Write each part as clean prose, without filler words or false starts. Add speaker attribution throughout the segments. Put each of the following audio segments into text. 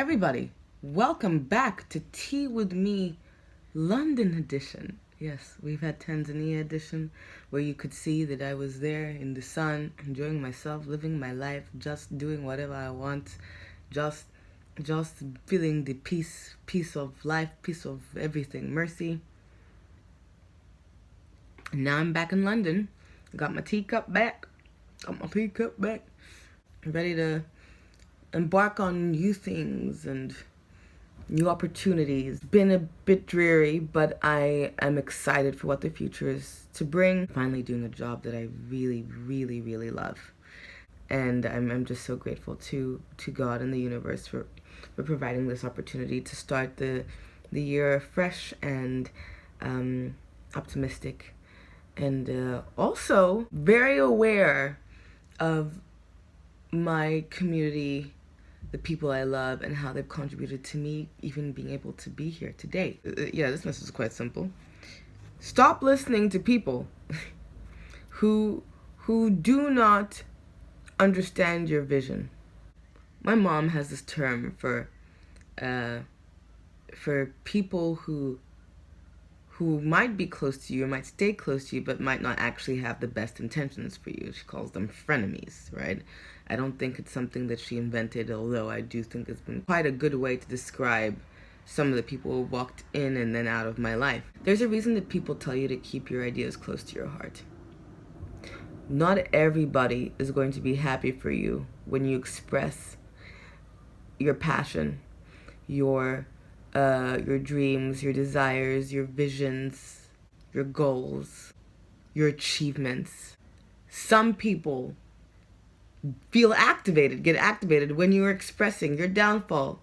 Speaker 1: everybody, welcome back to Tea With Me London edition. Yes, we've had Tanzania edition where you could see that I was there in the sun, enjoying myself, living my life, just doing whatever I want, just feeling the peace of life, peace of everything, mercy. And now I'm back in London. Got my teacup back, ready to embark on new things and new opportunities. Been a bit dreary, but I am excited for what the future is to bring. Finally doing a job that I really, really, really love. And I'm just so grateful to God and the universe for providing this opportunity to start the year fresh and optimistic. And also very aware of my community, the people I love, and how they've contributed to me even being able to be here today. Yeah, this message is quite simple. Stop listening to people who do not understand your vision. My mom has this term for people who might be close to you or might stay close to you but might not actually have the best intentions for you. She calls them frenemies, right? I don't think it's something that she invented, although I do think it's been quite a good way to describe some of the people who walked in and then out of my life. There's a reason that people tell you to keep your ideas close to your heart. Not everybody is going to be happy for you when you express your passion, your dreams, your desires, your visions, your goals, your achievements. Some people get activated when you are expressing your downfall,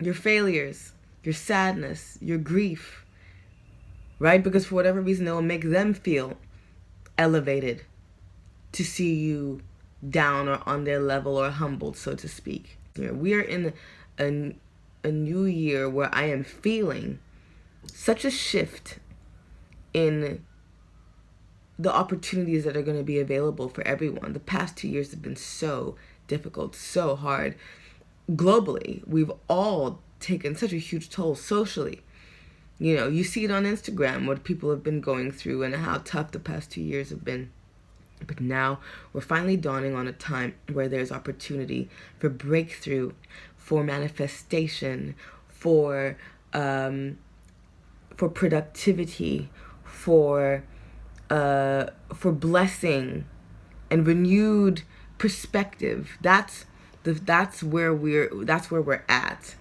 Speaker 1: your failures, your sadness, your grief, right? Because for whatever reason, it will make them feel elevated to see you down or on their level or humbled, so to speak. We are in a new year where I am feeling such a shift in the opportunities that are going to be available for everyone. The past 2 years have been so difficult, so hard. Globally, we've all taken such a huge toll socially. You know, you see it on Instagram, what people have been going through and how tough the past 2 years have been. But now we're finally dawning on a time where there's opportunity for breakthrough, for manifestation, for productivity, for blessing and renewed perspective. That's where we're at.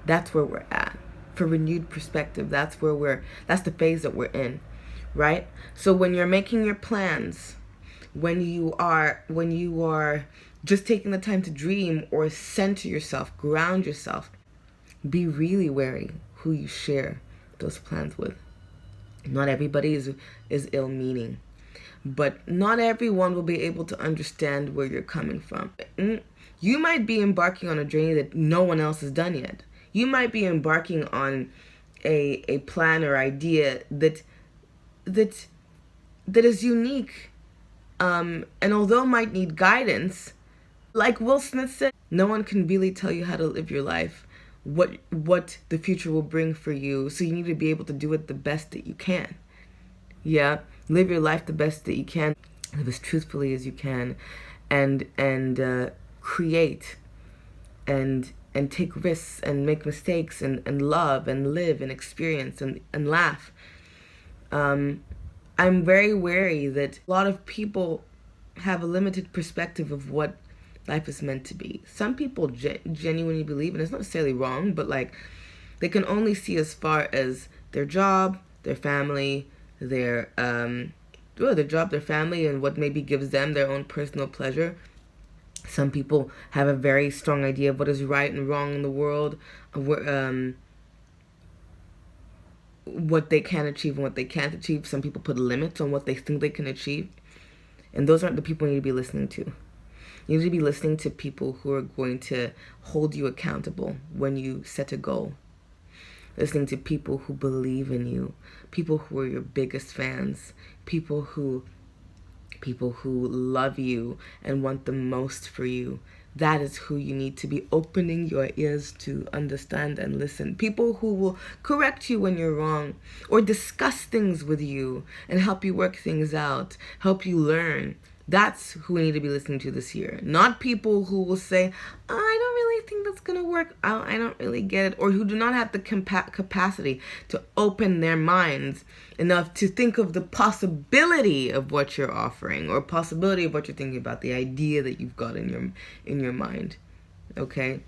Speaker 1: That's where we're at. For renewed perspective, that's the phase that we're in, right? So when you're making your plans, when you are just taking the time to dream or center yourself, ground yourself, be really wary who you share those plans with. Not everybody is ill-meaning, but not everyone will be able to understand where you're coming from. You might be embarking on a journey that no one else has done yet. You might be embarking on a plan or idea that is unique, and although might need guidance, like Will Smith said, no one can really tell you how to live your life, what the future will bring for you. So you need to be able to do it the best that you can. Yeah, live your life the best that you can, live as truthfully as you can, and create and take risks and make mistakes and love and live and experience and laugh. I'm very wary that a lot of people have a limited perspective of what life is meant to be. Some people genuinely believe, and it's not necessarily wrong, but like they can only see as far as their job, their family, their job, their family, and what maybe gives them their own personal pleasure. Some people have a very strong idea of what is right and wrong in the world, what they can achieve and what they can't achieve. Some people put limits on what they think they can achieve. And those aren't the people you need to be listening to. You need to be listening to people who are going to hold you accountable when you set a goal. Listening to people who believe in you, people who are your biggest fans, people who love you and want the most for you, that is who you need to be opening your ears to understand and listen. People who will correct you when you're wrong, or discuss things with you and help you work things out, help you learn. That's who we need to be listening to this year. Not people who will say, oh, I don't really think that's going to work. I don't really get it. Or who do not have the capacity to open their minds enough to think of the possibility of what you're offering, or possibility of what you're thinking about, the idea that you've got in your mind. Okay?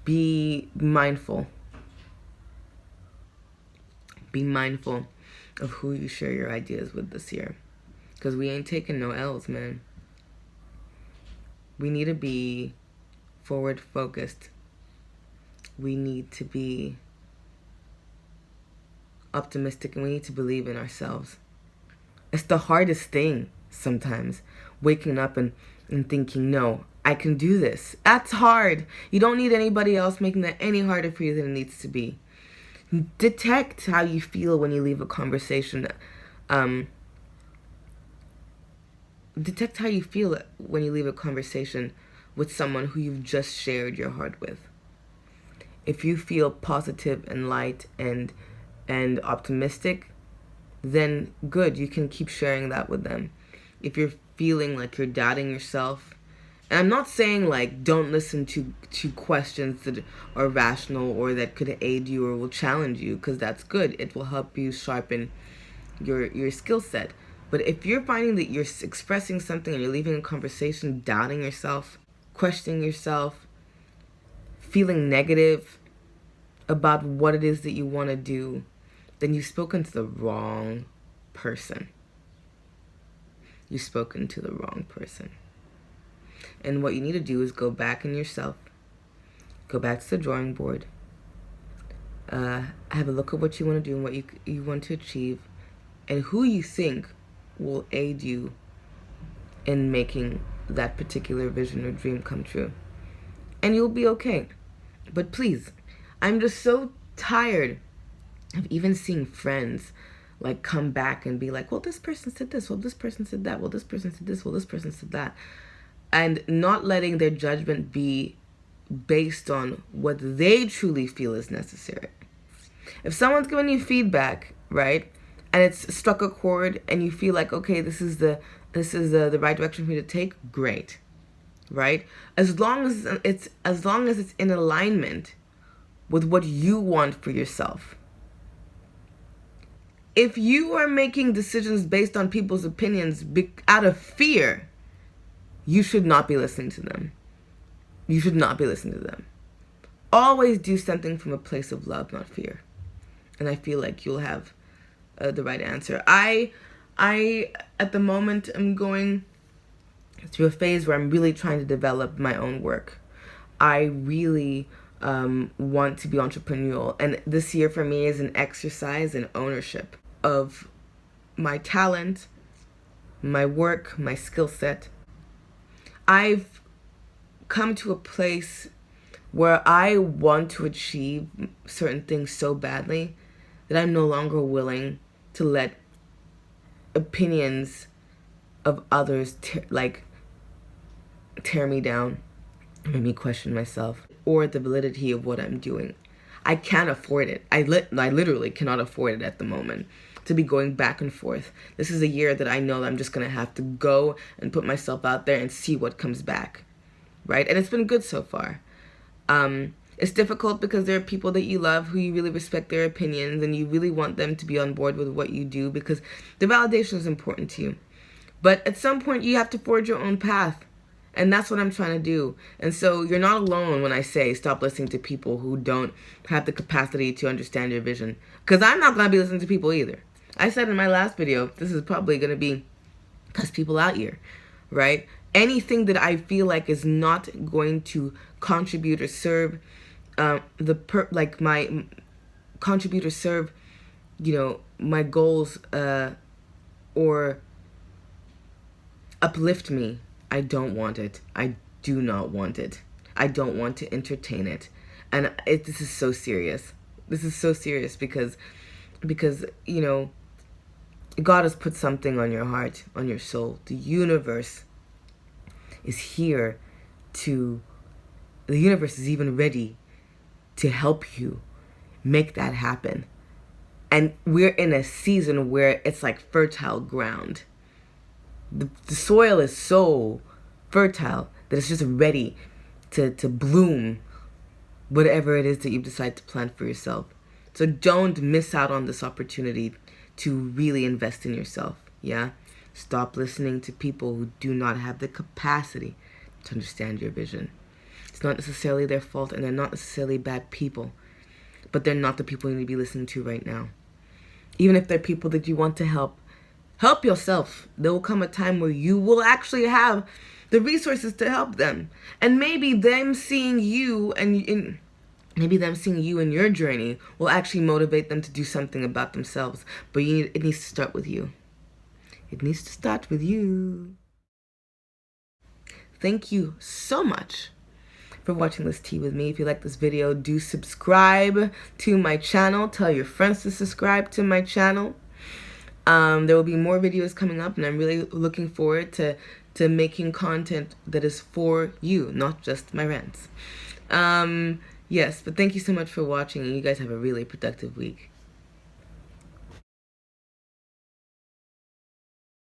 Speaker 1: Be mindful. Be mindful of who you share your ideas with this year. Because we ain't taking no L's, man. We need to be forward focused. We need to be optimistic, and we need to believe in ourselves. It's the hardest thing sometimes, waking up and thinking, no, I can do this. That's hard. You don't need anybody else making that any harder for you than it needs to be. Detect how you feel when you leave a conversation. Detect how you feel when you leave a conversation with someone who you've just shared your heart with. If you feel positive and light and optimistic, then good, you can keep sharing that with them. If you're feeling like you're doubting yourself, and I'm not saying like don't listen to questions that are rational or that could aid you or will challenge you, because that's good. It will help you sharpen your skill set. But if you're finding that you're expressing something and you're leaving a conversation doubting yourself, questioning yourself, feeling negative about what it is that you want to do, then you've spoken to the wrong person. You've spoken to the wrong person. And what you need to do is go back in yourself, go back to the drawing board, have a look at what you want to do and what you want to achieve, and who you think will aid you in making that particular vision or dream come true. And you'll be okay. But please, I'm just so tired of even seeing friends like come back and be like, well, this person said this, well, this person said that, well, this person said this, well, this person said that. And not letting their judgment be based on what they truly feel is necessary. If someone's giving you feedback, right, and it's struck a chord and you feel like, okay, this is the right direction for me to take, great. Right? As long as it's in alignment with what you want for yourself. If you are making decisions based on people's opinions out of fear, you should not be listening to them. You should not be listening to them. Always do something from a place of love, not fear. And I feel like you'll have the right answer. I at the moment am going through a phase where I'm really trying to develop my own work. I really want to be entrepreneurial, and this year for me is an exercise in ownership of my talent, my work, my skill set. I've come to a place where I want to achieve certain things so badly that I'm no longer willing to let opinions of others tear me down, make me question myself, or the validity of what I'm doing. I can't afford it. I literally cannot afford it at the moment to be going back and forth. This is a year that I know that I'm just going to have to go and put myself out there and see what comes back, right? And it's been good so far. It's difficult because there are people that you love who you really respect their opinions and you really want them to be on board with what you do because the validation is important to you. But at some point you have to forge your own path. And that's what I'm trying to do. And so you're not alone when I say stop listening to people who don't have the capacity to understand your vision. Because I'm not going to be listening to people either. I said in my last video, this is probably going to be cuss people out here, right? Anything that I feel like is not going to contribute or serve my goals or uplift me, I don't want it. I do not want it. I don't want to entertain it. And this is so serious. This is so serious because God has put something on your heart, on your soul. The universe is here to, the universe is even ready to help you make that happen. And we're in a season where it's like fertile ground. The soil is so fertile that it's just ready to bloom whatever it is that you decide to plant for yourself. So don't miss out on this opportunity to really invest in yourself, yeah? Stop listening to people who do not have the capacity to understand your vision. It's not necessarily their fault, and they're not necessarily bad people, but they're not the people you need to be listening to right now. Even if they're people that you want to help, help yourself. There will come a time where you will actually have the resources to help them. And maybe them seeing you and maybe them seeing you in your journey will actually motivate them to do something about themselves. But it needs to start with you. It needs to start with you. Thank you so much for watching this tea with me. If you like this video, do subscribe to my channel. Tell your friends to subscribe to my channel. There will be more videos coming up, and I'm really looking forward to making content that is for you, not just my rants. Yes, but thank you so much for watching, and you guys have a really productive week.